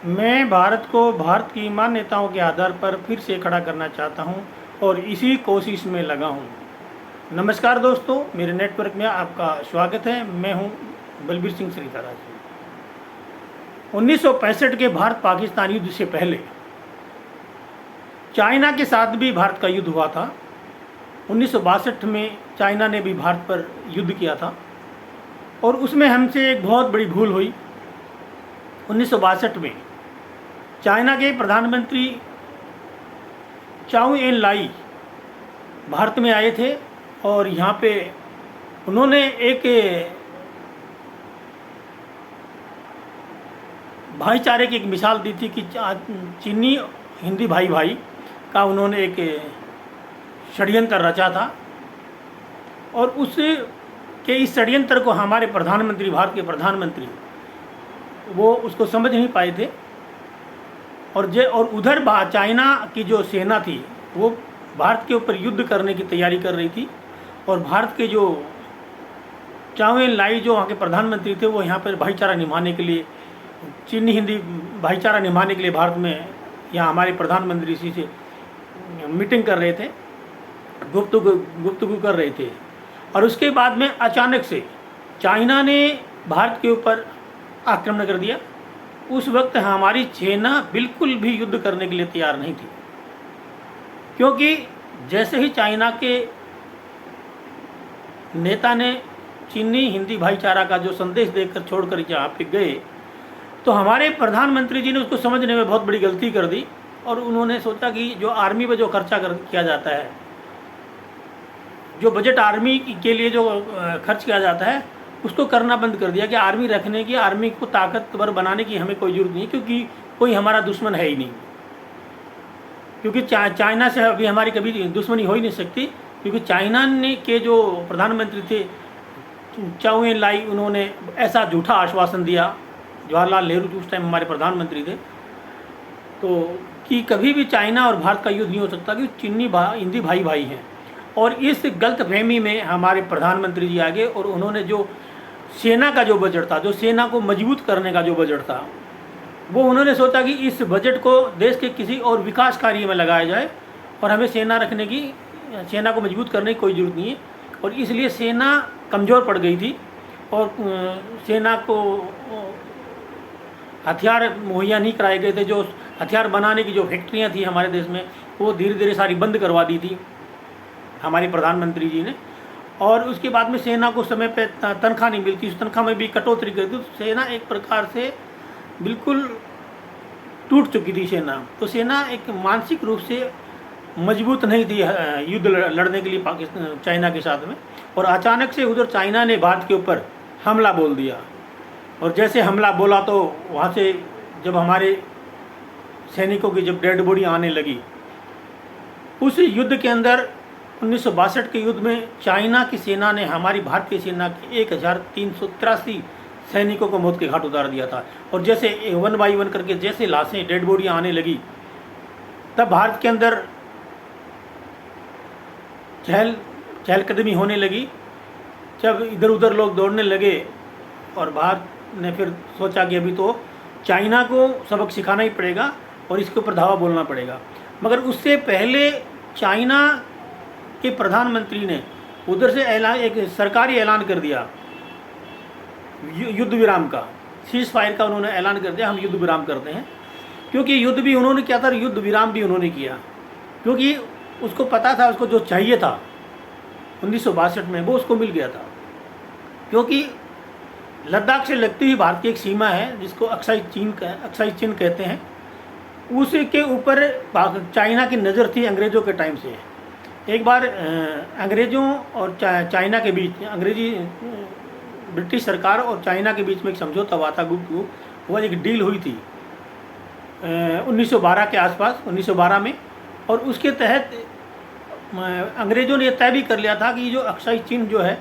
मैं भारत को भारत की मान्यताओं के आधार पर फिर से खड़ा करना चाहता हूं और इसी कोशिश में लगा हूं। नमस्कार दोस्तों, मेरे नेटवर्क में आपका स्वागत है। मैं हूं बलबीर सिंह श्रीधर। 1965 के भारत पाकिस्तान युद्ध से पहले चाइना के साथ भी भारत का युद्ध हुआ था। 1962 में चाइना ने भी भारत पर युद्ध किया था और उसमें हमसे एक बहुत बड़ी भूल हुई। 1962 में चाइना के प्रधानमंत्री चाउ एन लाई भारत में आए थे और यहाँ पे उन्होंने एक भाईचारे की एक मिसाल दी थी कि चीनी हिंदी भाई भाई का उन्होंने एक षड्यंत्र रचा था और उस के इस षड्यंत्र को हमारे प्रधानमंत्री, भारत के प्रधानमंत्री, वो उसको समझ नहीं पाए थे और उधर चाइना की जो सेना थी वो भारत के ऊपर युद्ध करने की तैयारी कर रही थी और भारत के जो चाउ एन लाई जो वहाँ के प्रधानमंत्री थे वो यहाँ पर भाईचारा निभाने के लिए, चीनी हिंदी भाईचारा निभाने के लिए भारत में यहाँ हमारे प्रधानमंत्री से मीटिंग कर रहे थे, गुफ्तगू कर रहे थे। और उसके बाद में अचानक से चाइना ने भारत के ऊपर आक्रमण कर दिया। उस वक्त हमारी सेना बिल्कुल भी युद्ध करने के लिए तैयार नहीं थी, क्योंकि जैसे ही चाइना के नेता ने चीनी हिंदी भाईचारा का जो संदेश देकर छोड़कर यहाँ पे गए तो हमारे प्रधानमंत्री जी ने उसको समझने में बहुत बड़ी गलती कर दी और उन्होंने सोचा कि जो आर्मी पे जो खर्चा किया जाता है, जो बजट आर्मी के लिए जो खर्च किया जाता है, उसको करना बंद कर दिया कि आर्मी रखने की, आर्मी को ताकतवर बनाने की हमें कोई ज़रूरत नहीं, क्योंकि कोई हमारा दुश्मन है ही नहीं। क्योंकि चाइना से अभी हमारी कभी दुश्मनी हो ही नहीं सकती, क्योंकि चाइना ने के जो प्रधानमंत्री थे चाउ एन लाई, उन्होंने ऐसा झूठा आश्वासन दिया, जवाहरलाल नेहरू उस टाइम हमारे प्रधानमंत्री थे, तो कि कभी भी चाइना और भारत का युद्ध नहीं हो सकता, कि चीनी हिंदी भाई भाई हैं। और इस गलतफहमी में हमारे प्रधानमंत्री जी आगे और उन्होंने जो सेना का जो बजट था, जो सेना को मजबूत करने का जो बजट था, वो उन्होंने सोचा कि इस बजट को देश के किसी और विकास कार्य में लगाया जाए और हमें सेना को मजबूत करने की कोई ज़रूरत नहीं है। और इसलिए सेना कमज़ोर पड़ गई थी और सेना को हथियार मुहैया नहीं कराए गए थे। जो हथियार बनाने की जो फैक्ट्रियाँ थी हमारे देश में, वो धीरे धीरे सारी बंद करवा दी थी हमारे प्रधानमंत्री जी ने। और उसके बाद में सेना को समय पे तनख्वाह नहीं मिलती, उस तनख्वाह में भी कटौती कर दी, तो सेना एक प्रकार से बिल्कुल टूट चुकी थी सेना। तो सेना एक मानसिक रूप से मजबूत नहीं थी युद्ध लड़ने के लिए पाकिस्तान चाइना के साथ में। और अचानक से उधर चाइना ने भारत के ऊपर हमला बोल दिया और जैसे हमला बोला तो वहाँ से जब हमारे सैनिकों की जब डेड बॉडी आने लगी, उस युद्ध के अंदर 1962 के युद्ध में चाइना की सेना ने हमारी भारतीय सेना के 1383 सैनिकों को मौत के घाट उतार दिया था। और जैसे 1 बाई 1 करके जैसे लाशें, डेड बॉडी आने लगी, तब भारत के अंदर चहलकदमी होने लगी। जब इधर उधर लोग दौड़ने लगे और भारत ने फिर सोचा कि अभी तो चाइना को सबक सिखाना ही पड़ेगा और इसके ऊपर धावा बोलना पड़ेगा। मगर उससे पहले चाइना के प्रधानमंत्री ने उधर से एक सरकारी ऐलान कर दिया युद्ध विराम का, सीज फायर का उन्होंने ऐलान कर दिया, हम युद्ध विराम करते हैं। क्योंकि युद्ध भी उन्होंने किया था और युद्ध विराम भी उन्होंने किया, क्योंकि उसको पता था उसको जो चाहिए था 1962 में वो उसको मिल गया था। क्योंकि लद्दाख से लगती हुई भारत की एक सीमा है जिसको अक्साई चीन कहते हैं, उसके ऊपर चाइना की नज़र थी अंग्रेज़ों के टाइम से। एक बार अंग्रेज़ों और चाइना के बीच, ब्रिटिश सरकार और चाइना के बीच में एक समझौता हुआ था, वो एक डील हुई थी 1912 के आसपास, 1912 में। और उसके तहत अंग्रेज़ों ने यह तय भी कर लिया था कि जो अक्साई चीन जो है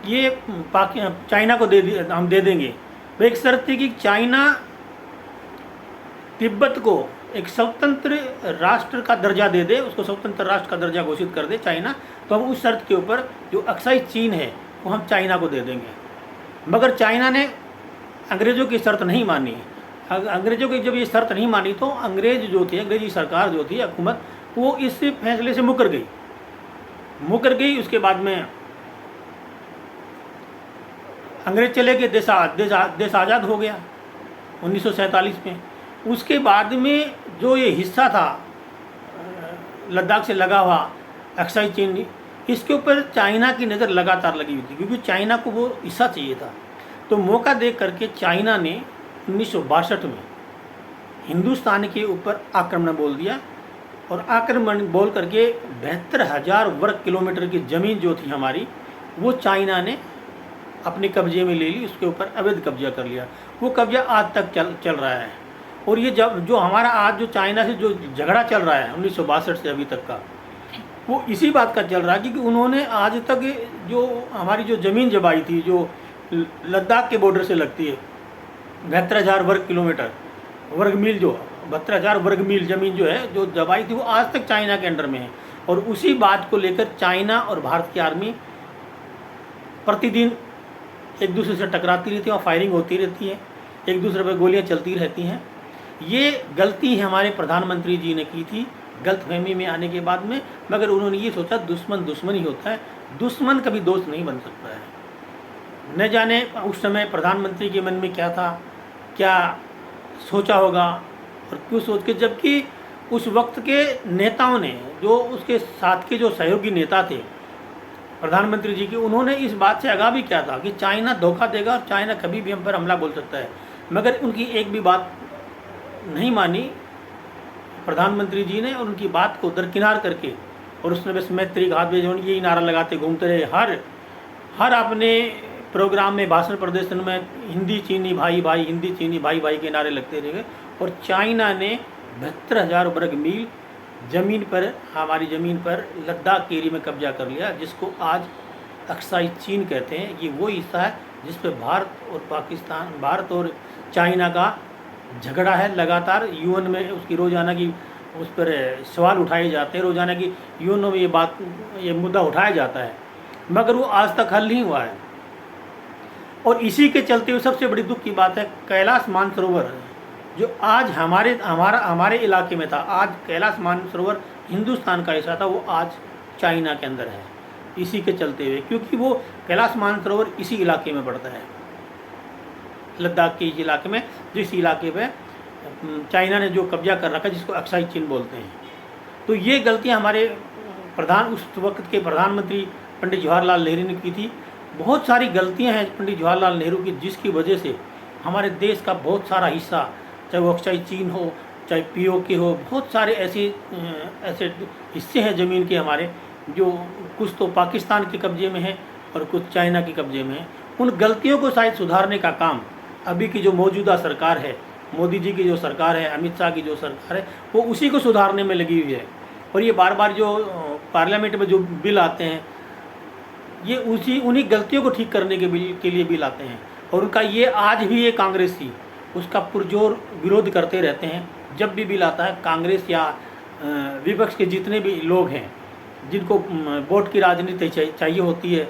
ये चाइना को हम दे देंगे। वो एक शर्त थी कि चाइना तिब्बत को एक स्वतंत्र राष्ट्र का दर्जा दे दे, उसको स्वतंत्र राष्ट्र का दर्जा घोषित कर दे चाइना, तो हम उस शर्त के ऊपर जो अक्साई चीन है वो हम चाइना को दे देंगे। मगर चाइना ने अंग्रेज़ों की शर्त नहीं मानी अंग्रेजों की जब ये शर्त नहीं मानी तो अंग्रेज जो थे, अंग्रेजी सरकार जो थी, हुकूमत, वो इस फैसले से मुकर गई। उसके बाद में अंग्रेज चले गए, देश आज़ाद हो गया 1947 में। उसके बाद में जो ये हिस्सा था लद्दाख से लगा हुआ अक्साई चीन, इसके ऊपर चाइना की नज़र लगातार लगी हुई थी, क्योंकि चाइना को वो हिस्सा चाहिए था। तो मौका देख करके चाइना ने 1962 में हिंदुस्तान के ऊपर आक्रमण बोल दिया, और आक्रमण बोल करके 72,000 वर्ग किलोमीटर की ज़मीन जो थी हमारी, वो चाइना ने अपने कब्जे में ले ली, उसके ऊपर अवैध कब्जा कर लिया। वो कब्जा आज तक चल रहा है। और ये जब जो हमारा आज जो चाइना से जो झगड़ा चल रहा है 1962 से अभी तक का, वो इसी बात का चल रहा है कि उन्होंने आज तक जो हमारी जो ज़मीन जबाई थी, जो लद्दाख के बॉर्डर से लगती है, 72,000 वर्ग किलोमीटर वर्ग मील, जो 72,000 वर्ग मील ज़मीन जो है जो जबाई थी, वो आज तक चाइना के अंडर में है। और उसी बात को लेकर चाइना और भारत की आर्मी प्रतिदिन एक दूसरे से टकराती रहती है और फायरिंग होती रहती है, एक दूसरे पर गोलियां चलती रहती हैं। ये गलती हमारे प्रधानमंत्री जी ने की थी गलतफहमी में आने के बाद में, मगर उन्होंने ये सोचा दुश्मन दुश्मन ही होता है, दुश्मन कभी दोस्त नहीं बन सकता है। न जाने उस समय प्रधानमंत्री के मन में क्या था, क्या सोचा होगा और क्यों सोच के, जबकि उस वक्त के नेताओं ने, जो उसके साथ के जो सहयोगी नेता थे प्रधानमंत्री जी के, उन्होंने इस बात से आगाह भी किया था कि चाइना धोखा देगा और चाइना कभी भी हम पर हमला बोल सकता है। मगर उनकी एक भी बात नहीं मानी प्रधानमंत्री जी ने, और उनकी बात को दरकिनार करके, और उसने बस मैत्री हाथ में जो यही नारा लगाते घूमते रहे। हर अपने प्रोग्राम में, भाषण प्रदर्शन में हिंदी चीनी भाई भाई, हिंदी चीनी भाई भाई के नारे लगते रहे। और चाइना ने 72,000 वर्ग मील ज़मीन पर, हमारी ज़मीन पर लद्दाख के एरिया में कब्जा कर लिया, जिसको आज अक्साई चीन कहते हैं। ये वो हिस्सा है जिस पर भारत और चाइना का झगड़ा है लगातार। यूएन में उसकी रोज़ाना की उस पर सवाल उठाए जाते हैं, रोज़ाना की यूएन में ये मुद्दा उठाया जाता है, मगर वो आज तक हल नहीं हुआ है। और इसी के चलते हुए सबसे बड़ी दुख की बात है, कैलाश मानसरोवर जो आज हमारे इलाके में था, आज कैलाश मानसरोवर हिंदुस्तान का हिस्सा था, वो आज चाइना के अंदर है। इसी के चलते हुए, क्योंकि वो कैलाश मानसरोवर इसी इलाके में पड़ता है, लद्दाख के इस इलाके में, जिस इलाके पे चाइना ने जो कब्जा कर रखा है, जिसको अक्साई चीन बोलते हैं। तो ये गलतियाँ हमारे उस वक्त के प्रधानमंत्री पंडित जवाहरलाल नेहरू ने की थी। बहुत सारी गलतियाँ हैं पंडित जवाहरलाल नेहरू की, जिसकी वजह से हमारे देश का बहुत सारा हिस्सा, चाहे वो अक्साई चीन हो, चाहे पीओके हो, बहुत सारे ऐसे हिस्से हैं ज़मीन के हमारे, जो कुछ तो पाकिस्तान के कब्जे में है और कुछ चाइना के कब्जे में है। उन गलतियों को शायद सुधारने का काम अभी की जो मौजूदा सरकार है, मोदी जी की जो सरकार है, अमित शाह की जो सरकार है, वो उसी को सुधारने में लगी हुई है। और ये बार बार जो पार्लियामेंट में जो बिल आते हैं, ये उन्हीं गलतियों को ठीक करने के लिए बिल आते हैं। और उनका ये आज भी ये कांग्रेस थी, उसका पुरजोर विरोध करते रहते हैं। जब भी बिल आता है, कांग्रेस या विपक्ष के जितने भी लोग हैं, जिनको वोट की राजनीति चाहिए होती है,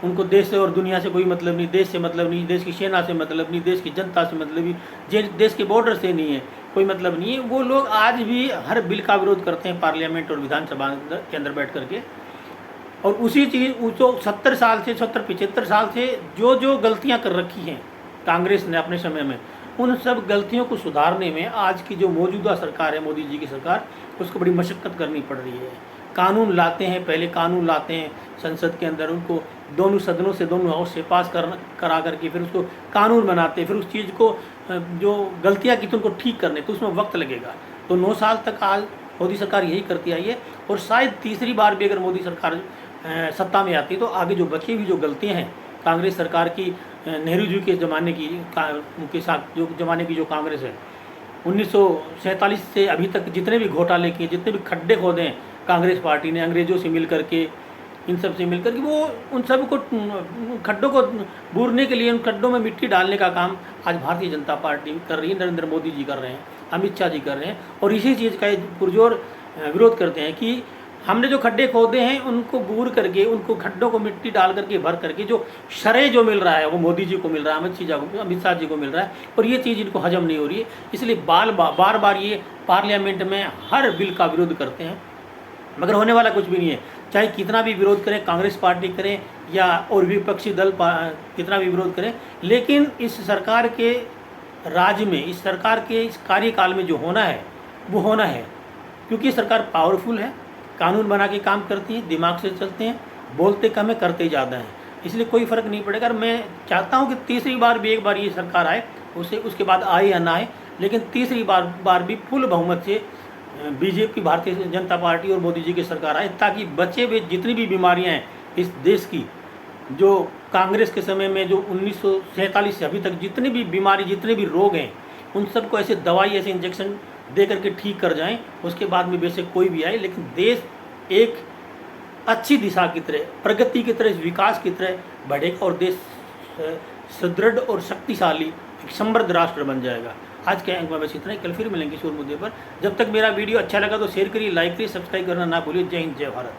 उनको देश से और दुनिया से कोई मतलब नहीं, देश से मतलब नहीं, देश की सेना से मतलब नहीं, देश की जनता से मतलब नहीं, देश के बॉर्डर से नहीं है, कोई मतलब नहीं है, वो लोग आज भी हर बिल का विरोध करते हैं पार्लियामेंट और विधानसभा के अंदर बैठ करके। और उसी चीज़ जो 70-75 साल से जो गलतियां कर रखी हैं कांग्रेस ने अपने समय में, उन सब गलतियों को सुधारने में आज की जो मौजूदा सरकार है, मोदी जी की सरकार, उसको बड़ी मशक्क़त करनी पड़ रही है। कानून लाते हैं, पहले कानून लाते हैं संसद के अंदर, उनको दोनों सदनों से, दोनों हाउस से पास करा करके फिर उसको कानून बनाते हैं। फिर उस चीज़ को जो गलतियाँ की तो उनको ठीक करने, तो उसमें वक्त लगेगा। तो 9 साल तक आज मोदी सरकार यही करती आई है, और शायद तीसरी बार भी अगर मोदी सरकार सत्ता में आती तो आगे जो बची हुई जो गलतियाँ हैं कांग्रेस सरकार की, नेहरू जी के ज़माने की, उनके साथ जो ज़माने की जो कांग्रेस है, 1947 से अभी तक जितने भी घोटाले किए, जितने भी खड्डे खोदे हैं कांग्रेस पार्टी ने अंग्रेज़ों से मिल करके, इन सब से मिल करके, वो उन सब को खड्डों को बूरने के लिए, उन खड्डों में मिट्टी डालने का काम आज भारतीय जनता पार्टी कर रही है, नरेंद्र मोदी जी कर रहे हैं, अमित शाह जी कर रहे हैं। और इसी चीज़ का पुरजोर विरोध करते हैं कि हमने जो खड्डे खोदे हैं उनको बूर करके, उनको खड्डों को मिट्टी डाल करके भर करके जो श्रेय जो मिल रहा है वो मोदी जी को मिल रहा है, अमित शाह जी को मिल रहा है, और ये चीज़ इनको हजम नहीं हो रही है। इसलिए बार बार ये पार्लियामेंट में हर बिल का विरोध करते हैं, मगर होने वाला कुछ भी नहीं है। चाहे कितना भी विरोध करें, कांग्रेस पार्टी करें या और विपक्षी दल कितना भी विरोध करें, लेकिन इस सरकार के राज में, इस सरकार के इस कार्यकाल में जो होना है वो होना है, क्योंकि सरकार पावरफुल है, कानून बना के काम करती है, दिमाग से चलते हैं, बोलते कम है करते ज़्यादा हैं, इसलिए कोई फ़र्क नहीं पड़ेगा। और मैं चाहता हूँ कि तीसरी बार भी एक बार ये सरकार आए, उसके बाद आए या ना आए, लेकिन तीसरी बार भी फुल बहुमत से बीजेपी, भारतीय जनता पार्टी और मोदी जी की सरकार आए, ताकि बचे हुए जितनी भी बीमारियां हैं इस देश की, जो कांग्रेस के समय में जो 1947 से अभी तक जितनी भी बीमारी, जितने भी रोग हैं, उन सबको ऐसे दवाई, ऐसे इंजेक्शन दे करके ठीक कर जाएं। उसके बाद में बेशक कोई भी आए, लेकिन देश एक अच्छी दिशा की तरह, प्रगति की तरह, विकास की तरह बढ़ेगा और देश सुदृढ़ और शक्तिशाली एक समृद्ध राष्ट्र बन जाएगा। आज के अंक में बस इतना ही, कल फिर मिलेंगे किसी और मुद्दे पर। जब तक मेरा वीडियो अच्छा लगा तो शेयर करिए, लाइक करिए, सब्सक्राइब करना ना भूलिए। जय हिंद, जय भारत।